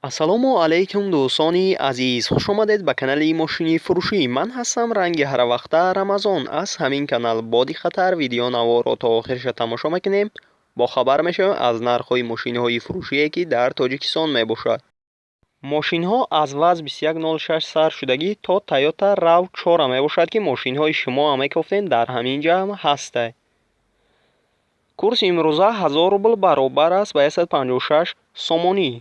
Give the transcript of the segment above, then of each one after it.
ассалому алайкум дӯстони азиз, хуш омадед ба канали мошини фурӯшӣ. Ман ҳастам ранги ҳаравақта Рамазон. Аз ҳамин канал бо диққатар видеонаворо то охирша тамошо мекунем. Бо хабар мешавем аз нархҳои мошинҳои фурӯшие ки дар Тоҷикистон мебошад. мошинҳо аз ВАЗ 2106 сар шудагӣ то Toyota RAV4 мебошад ки мошинҳои шумо мекуфтем дар ҳамин ҷамъ ҳастад. курси имрӯза 1000 рубл баробар аст ба 156 сомонӣ.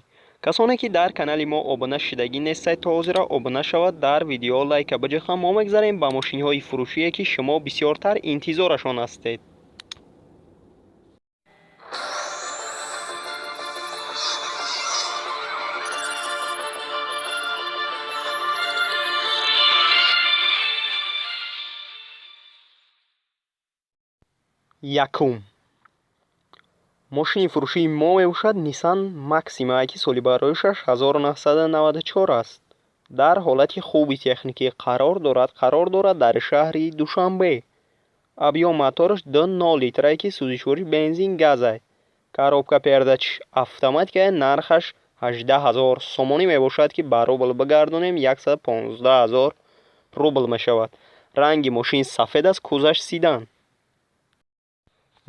касоне ки дар канали мо обуна шидагӣ нестед, то ҳозира обуна шавад, дар видео лайка биҷиха. мо мегзарем ба мошинҳои фурӯшие ки шумо бисёртар интизорашон ҳастед. якум мошини фурӯшии мо мебошад Nissan Maxima ки соли бароишаш 1994 аст. дар ҳолати хуби техникӣ қарор дорад дар шаҳри Душанбе. объём мотораш 2.0 литрае ки сӯзишворӣ бензин газ аст. коробка передачи автоматикае. нархаш 18000 сомонӣ мебошад ки ба рубл бигардонем 115000 рубл мешавад. ранги мошин сафед аст, кузаш сидан.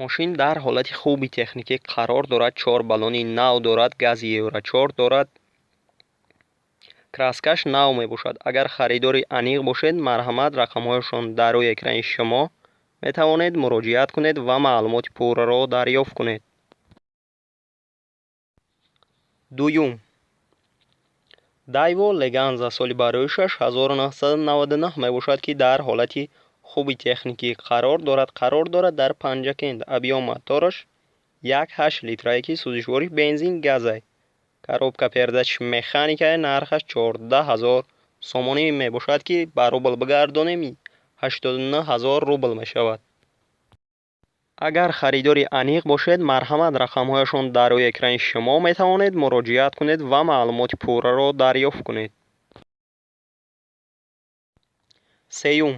мошин дар ҳолати хуби техникӣ қарор дорад. 4 баллони нав дорад, гази евро 4 дорад. краскаш нав мебошад. агар харидори аниқ бошед, марҳамат, рақамҳояшон дар рӯи экрани шумо метавонед муроҷиат кунед ва маълумоти пурраро дарёфт кунед. дуюм Daewoo Leganza соли бароишаш 1999 мебошад ки дар ҳолати хуби техникӣ қарор дорад дар Панҷакент. объём мотораш 1.8 литрае ки сӯзишворӣ бензин газ аст. коробка передачи механикае. нархаш 14000 сомонӣ мебошад ки ба рубл бигардонем 89000 рубл мешавад. агар харидори аниқ бошед, марҳамат, рақамҳояшон дар рӯи экрани шумо метавонед муроҷиат кунед ва маълумоти пурраро дарёфт кунед. сеюм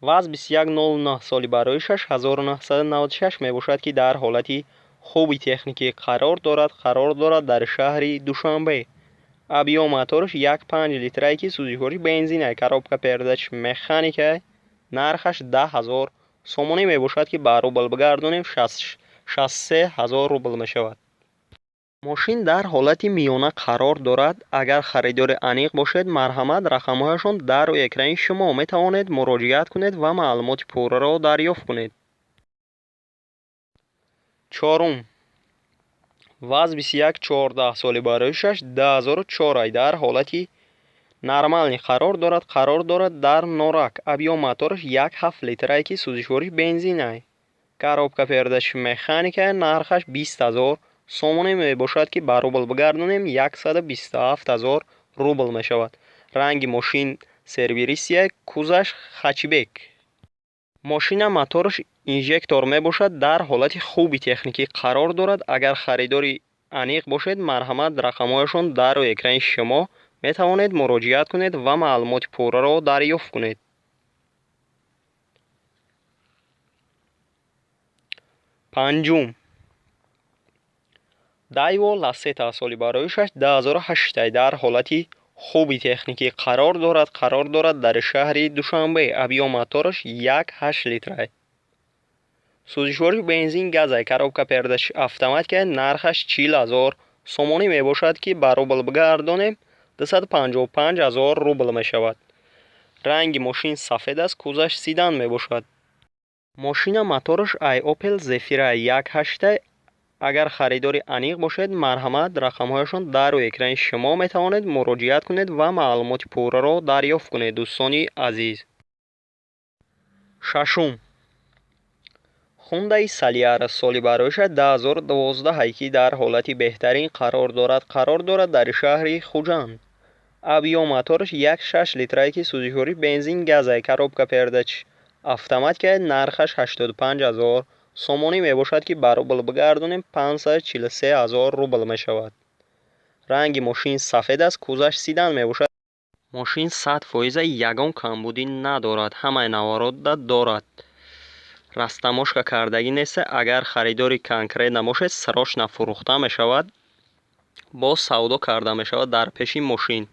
ВАЗ 2109 соли бароишаш 1996 мебошад ки дар ҳолати хуби техникӣ қарор дорад дар шаҳри Душанбе. объём мотораш 1.5 литрае ки сӯзишворӣ бензин аст. коробка передачи механикае. нархаш 10000 сомонӣ мебошад ки ба рубл бигардонем 63000 рубл мешавад. мошин дар ҳолати миёна қарор дорад. агар харидори аниқ бошед, марҳамат, рақамҳояшон дар рӯи экрани шумо метавонед муроҷиат кунед ва маълумоти пурраро дарёфт кунед. чорум ВАЗ 2114 соли бароишаш 2004 аст. дар ҳолати нормалӣ қарор дорад дар Норак. объём мотораш 1.7 литрае ки сӯзишворӣ бензин аст. коробка передачи механикае. нархаш 20000 сомонӣ мебошад ки ба рубл бигардонем 127000 рубл мешавад. ранги мошин сервисия, кузаш хачбек. мошина мотораш инжектор мебошад. дар ҳолати хуби техникӣ қарор дорад. агар харидори аниқ бошед, марҳамат, рақамҳояшон дар рӯи экрани шумо метавонед муроҷиат кунед ва маълумоти пурраро дарёфт кунед. панҷум Daewoo Lacetti соли бароишаш 2008 аст. дар ҳолати хуби техникӣ қарор дорад дар шаҳри Душанбе. объём мотораш 1.8 литр аст. сӯзишворӣ бензин газ аст. коробка передачи автоматикае. нархаш 40000 сомонӣ мебошад ки ба рубл бигардонем 255000 рубл мешавад. ранги мошин сафед аст, кузаш сидан мебошад. мошина мотораш Opel Zafira 1.8 аст. агар харидори аниқ бошед, марҳамат, рақамҳояшон дар рӯи экрани шумо метавонед муроҷиат кунед ва маълумоти пурраро дарёфт кунед. дӯстони азиз, шашум Hyundai Saliera соли бароишаш 2012 аст ки дар ҳолати беҳтарин қарор дорад дар шаҳри Хуҷанд. объём мотораш 1.6 литрае ки сӯзишворӣ бензин газ аст. коробка передачи автоматикае. нархаш 85000 сомонӣ мебошад ки ба рубл бигардонем 543000 рубл мешавад. ранги мошин сафед аст, кузаш сидан мебошад. мошин 100% ягон камбудӣ надорад. ҳамаи наворотда дорад. растамошка кардагӣ нест. агар харидори конкрет набошед, срочно фурӯхта мешавад. боз савдо карда мешавад дар пеши мошин.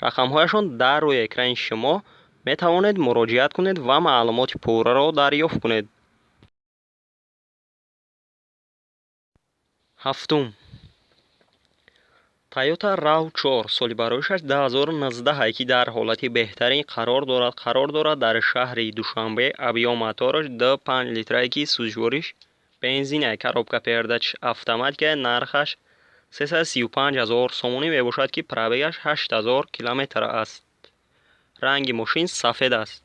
рақамҳояшон дар рӯи экрани шумо метавонед муроҷиат кунед ва маълумоти пурраро дарёфт кунед. ҳафтум, Toyota RAV4 соли бароишаш 2019 ки дар ҳолати беҳтарин қарор дорад дар шаҳри Душанбе. объём мотораш 2.5 литраки сӯзишвориш бензинай. коробка передач автоматикай. нархаш 335 000 сомонӣ мебошад ки пробегаш 8000 километр аст. ранги мошин сафед аст.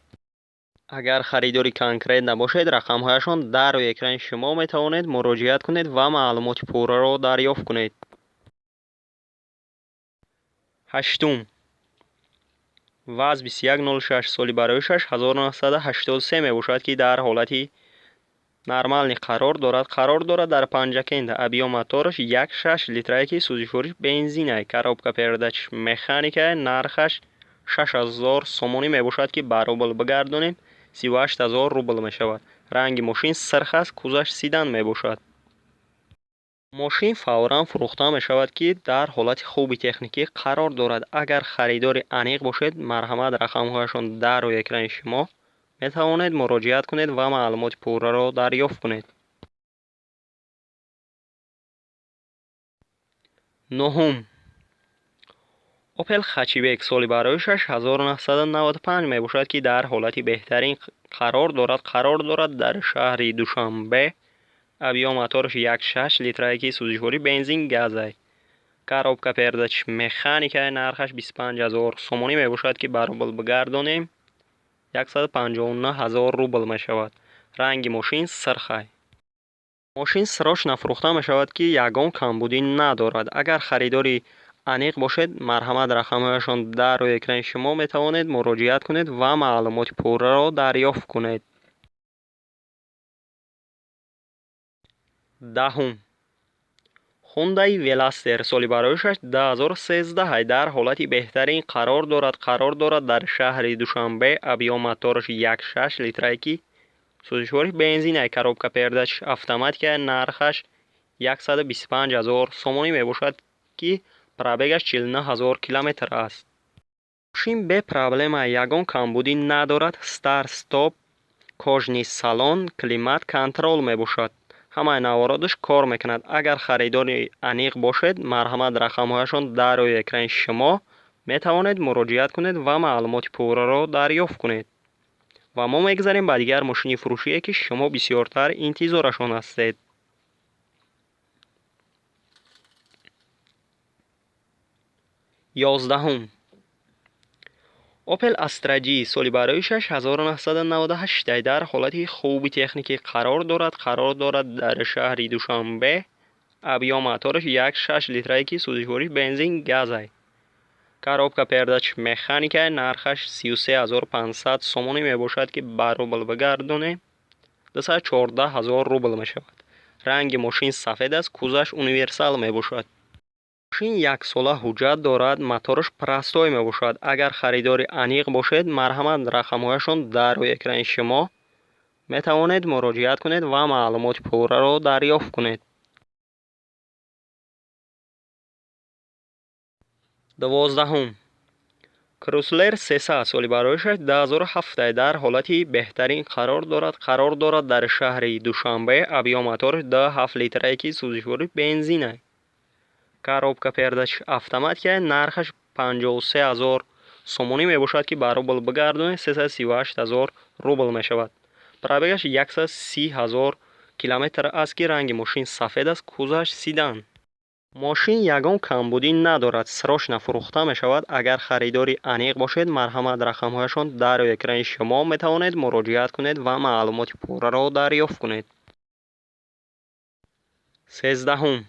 агар харидори конкрет набошед, рақамҳояшон дар рӯи экрани шумо метавонед муроҷиат кунед ва маълумоти пурраро дарёфт кунед. ҳаштум, ВАЗ 2106 соли бароишаш 1983 мебошад ки дар ҳолати нормалӣ қарор дорад дар панҷакенда. объём мотораш 1.6 литраки сӯзишвориш бензинай. коробка передач механикай. нархаш 6000 сомонӣ мебошад ки ба рубл бигардонем 38000 рубл мешавад. ранги мошин сирх аст. кузаш седан мебошад. мошин фавран фурӯхта мешавад ки дар ҳолати хуби техникӣ қарор дорад. агар харидори аниқ бошед, марҳамат, рақамҳояшон дар рӯи экрани шумо метавонед муроҷиат кунед ва маълумоти пурраро дарёфт кунед. нӯҳум, Opel Hatchback соли бароишаш 1995 мебошад ки дар ҳолати беҳтарин қарор дорад дар шаҳри Душанбе. объём мотораш 1.6 литраки сӯзишворӣ бензин газай. коробка передач механикай. нархаш 25 000 сомонӣ мебошад ки ба рубл бигардонем 159 000 рубл мешавад. ранги мошин сирхай. мошин срочно фурӯхта мешавад ки ягон камбудӣ надорад. агар харидори аниқ бошед, марҳамат, рақамҳояшон дар рӯи экрани шумо метавонед муроҷиат кунед ва маълумоти пурраро дарёфт кунед. даҳум, Hyundai Veloster соли бароишаш 2013 дар ҳолати беҳтарин қарор дорад дар шаҳри Душанбе. объём мотораш 1.6 литраки сӯзишвориш бензинай. коробка передач автоматикай. нархаш 125 000 сомонӣ мебошад ки пробегаш 49 000 километр аст. мошин бе проблема, ягон камбудӣ надорад. старт стоп, кожни салон, климат контрол мебошад. ҳамаи навороташ кор мекунад. агар харидори аниқ бошед, марҳамат, рақамҳояшон дар рӯи экрани шумо метавонед муроҷиат кунед ва маълумоти пурраро дарёфт кунед. ва мо мегзарем ба дигар мошини фурӯшие ки шумо бисёртар интизорашон ҳастед. 11. Opel Astra G соли бароишаш 1998 дар ҳолати хуби техникӣ қарор дорад дар шаҳри Душанбе. объём мотораш 1.6 литраки сӯзишвориш бензин газай. коробка передач механикай. нархаш 33 500 сомонӣ мебошад ки ба рубл бигардонем 214 000 рубл мешавад. ранги мошин сафед аст. кузаш универсал мебошад. мошин яксола ҳуҷҷат дорад. мотораш простой мебошад. агар харидори аниқ бошед, марҳамат, рақамҳояшон дар рӯи экрани шумо метавонед муроҷиат кунед ва маълумоти пурраро дарёфт кунед. 12. Chrysler 300 соли бароишаш 2007 дар ҳолати беҳтарин қарор дорад дар шаҳри Душанбе. объём мотораш 2.7 литраки сӯзишвориш бензинай. коробка передач автоматикай. нархаш 53 000 сомонӣ мебошад ки ба рубл бигардонем 338 000 рубл мешавад. пробегаш 130 000 километр аст ки ранги мошин сафед аст. кузаш седан. мошин ягон камбудӣ надорад. срочно фурӯхта мешавад. агар харидори аниқ бошед, марҳамат, рақамҳояшон дар рӯи экрани шумо метавонед муроҷиат кунед ва маълумоти пурраро дарёфт кунед. 13.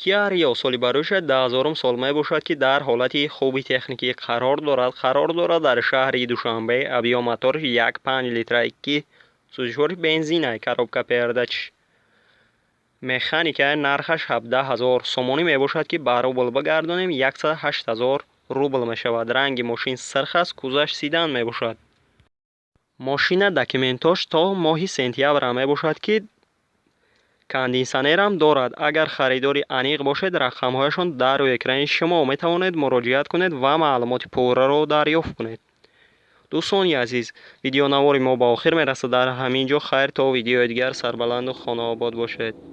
Kia Rio соли бароишаш 2000 сол мебошад ки дар ҳолати хуби техникӣ қарор дорад дар шаҳри Душанбе. объём мотораш 1.5 литраки сӯзишвориш бензинай. коробка передач механикай. нархаш 17 000 сомонӣ мебошад ки ба рубл бигардонем 108 000 рубл мешавад. ранги мошин сирх аст. кузаш седан мебошад. мошина документош то моҳи сентябр мебошад ки кондиционер هم دارد. اگر خریداری انیق باشد رقمهایشان در روی اکران شما می توانید مراجعت کنید و معلومات پوره را دریافت کنید. دوستان عزیز، ویدیو نواری ما با آخر می رسد. در همین جا خیر تا ویدیو دیگر. سربلند و خانه آباد باشید.